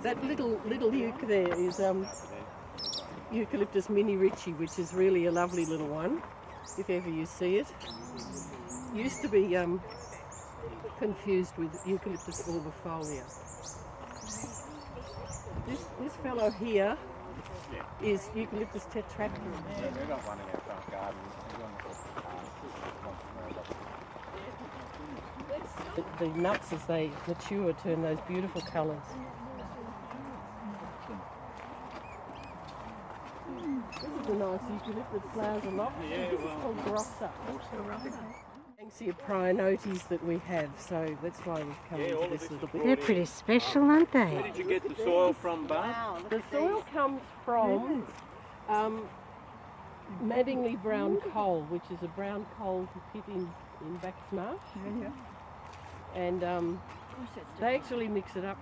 That little uke there is Eucalyptus mini Ritchie, which is really a lovely little one, if ever you see it. Used to be confused with Eucalyptus albifolia. This fellow here is Eucalyptus tetractylum. Yeah, we've got one in our front garden. The nuts, as they mature, turn those beautiful colours. This is a nice eucalyptus, flowers a lot. This is called Grossa. Banksia Prionotes that we have, so that's why we've come into this little bit. They're pretty special, aren't they? Where did you get the soil from, Barb? The soil comes from Madingley brown coal, which is a brown coal to pit in Bacchus Marsh. And they actually mix it up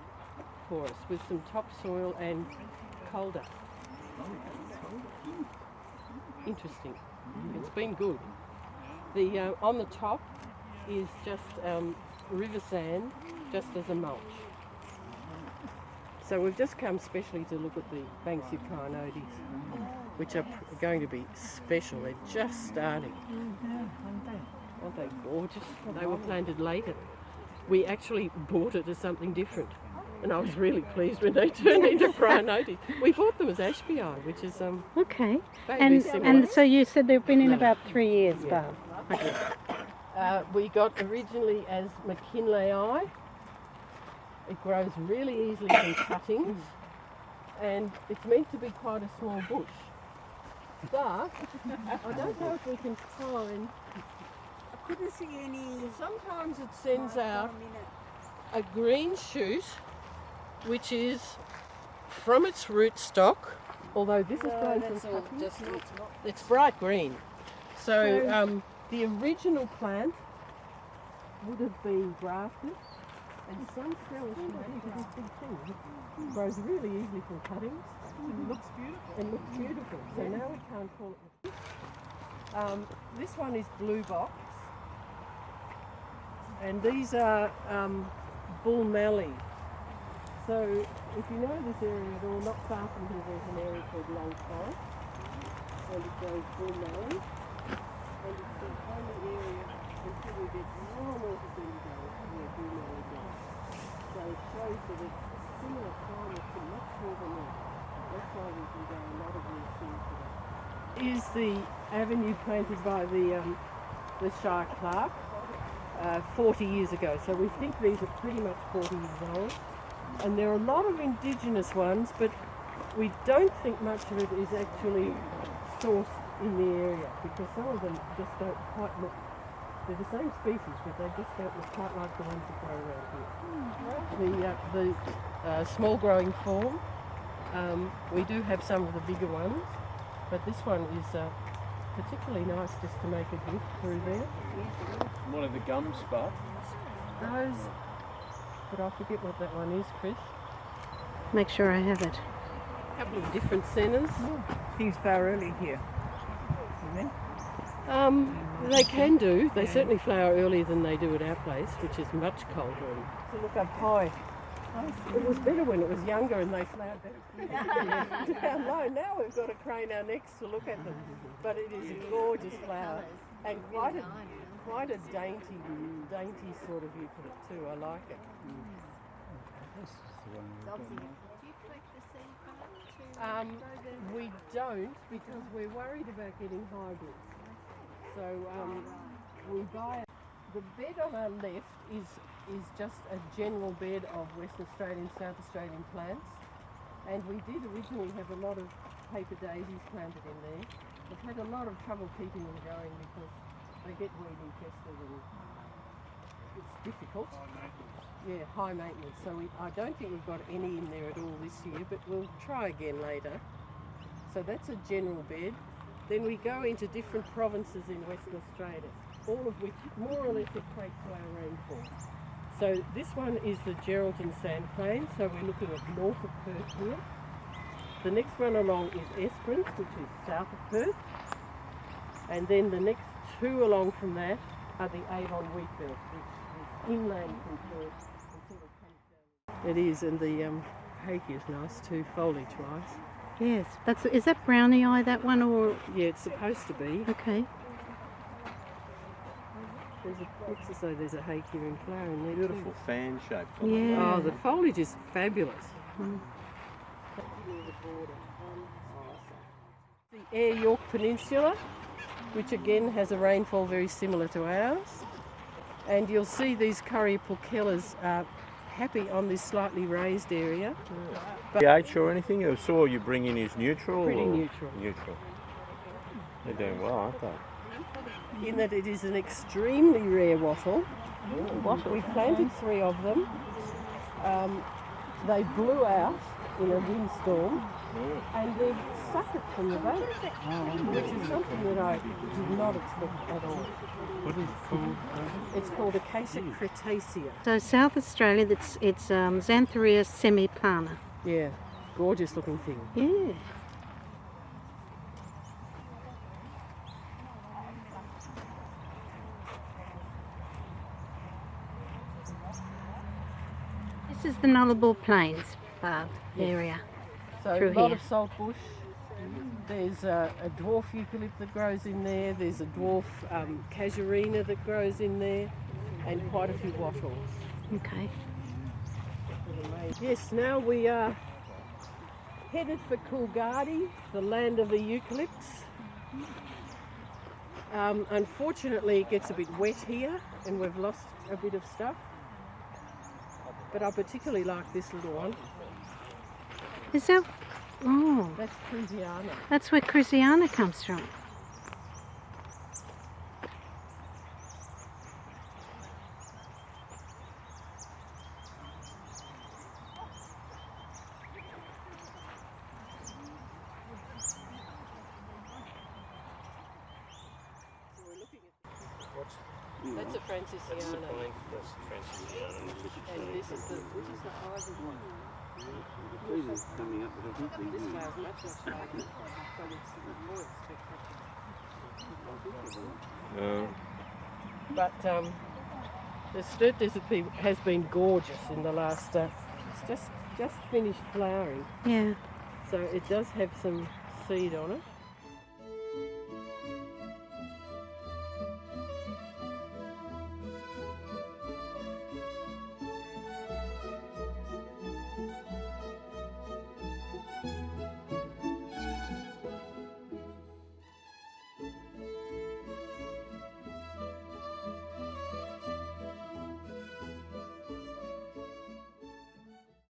for us with some topsoil and coal dust. Interesting. It's been good. The on the top is just river sand, just as a mulch. So we've just come specially to look at the Banksia Prionotes, which are going to be special. They're just starting. Aren't they gorgeous? They were planted later. We actually bought it as something different, and I was really pleased when they turned into Prionotes. We bought them as Ashbei, which is okay. vaguely similar. And so you said they've been in about 3 years, Barb. Okay. We got originally as McKinleyi. It grows really easily from cuttings, and it's meant to be quite a small bush. But I don't know if we can find. Couldn't see any. Sometimes it sends out a green shoot, which is from its rootstock, although this is grown from cuttings. It's bright green. So the original plant would have been grafted, and some cells should make this big thing. It grows really easily from cuttings. It looks beautiful. It looks beautiful. So now we can't call it. This one is blue box. And these are bull mallee. So if you know this area at all, not far from here there's an area called Long Forest, and it grows bull mallee. And it's the only area until we get more north of Bendigo where bull mallee grows. So it shows that it's similar climate to much further north. That's why we can go a lot of these things today. Is the avenue planted by the Shire Clerk 40 years ago, so we think these are pretty much 40 years old, and there are a lot of indigenous ones, but we don't think much of it is actually sourced in the area, because some of them just don't quite look, they're the same species, but they just don't look quite like the ones that grow around here. The small growing form, we do have some of the bigger ones, but this one is particularly nice just to make a gift through there. One of the gum spots. Those, but I forget what that one is, Chris. Make sure I have it. A couple of different centres. Things flower early here. They can do. They certainly flower earlier than they do at our place, which is much colder. So look up high. It was better when it was younger and they flowered down low. Now we've got to crane our necks to look at them. But it is a gorgeous flower and quite a dainty sort of eucalypt too. I like it. We don't, because we're worried about getting hybrids. So we buy it. The bed on our left is just a general bed of Western Australian, South Australian plants, and we did originally have a lot of paper daisies planted in there. We've had a lot of trouble keeping them going because they get weed infested and it's difficult. Yeah, high maintenance. So I don't think we've got any in there at all this year, but we'll try again later. So that's a general bed. Then we go into different provinces in Western Australia, all of which more or less equate to our rainfall. So this one is the Geraldton Sand Plain, so we're looking at north of Perth here. The next one along is Esperance, which is south of Perth. And then the next two along from that are the Avon Wheatbelt, which is inland from Perth and sort of comes down. It is, and the Hakea is nice too, foliage-wise. Yes. Is that brownie eye, that one, or? Yeah, it's supposed to be. Okay. Looks as though there's a Hakea in flower in there Beautiful too. fan shape. Yeah. Oh, the foliage is fabulous. Mm. The Ayr York Peninsula, which again has a rainfall very similar to ours. And you'll see these Corypulkellas are happy on this slightly raised area. pH or anything? I saw you bring in is neutral? Pretty or? neutral. Neutral. They're doing well, aren't they? In that it is an extremely rare wattle. We planted 3 of them. They blew out in a windstorm and they've sucked it from the bank, which is something that I did not expect at all. What is it called? It's called Acacia Cretaceae. So South Australia, it's Xanthorrhoea semiplana. Yeah, gorgeous looking thing. Yeah. This is the Nullarbor Plains, Barb, area. So Through a lot here. of saltbush. There's a dwarf eucalypt that grows in there. There's a dwarf casuarina that grows in there, and quite a few wattles. Okay. Yes, now we are headed for Coolgardie, the land of the eucalypts. Unfortunately, it gets a bit wet here, and we've lost a bit of stuff. But I particularly like this little one. Is that? Oh, That's Cruziana. that's where Cruziana comes from. That's a Francisciana. And this is the hybrid one. This flowers much larger, but it's more spectacular. But the Sturt Desert pea has been gorgeous in the last. It's just finished flowering, Yeah. so it does have some seed on it.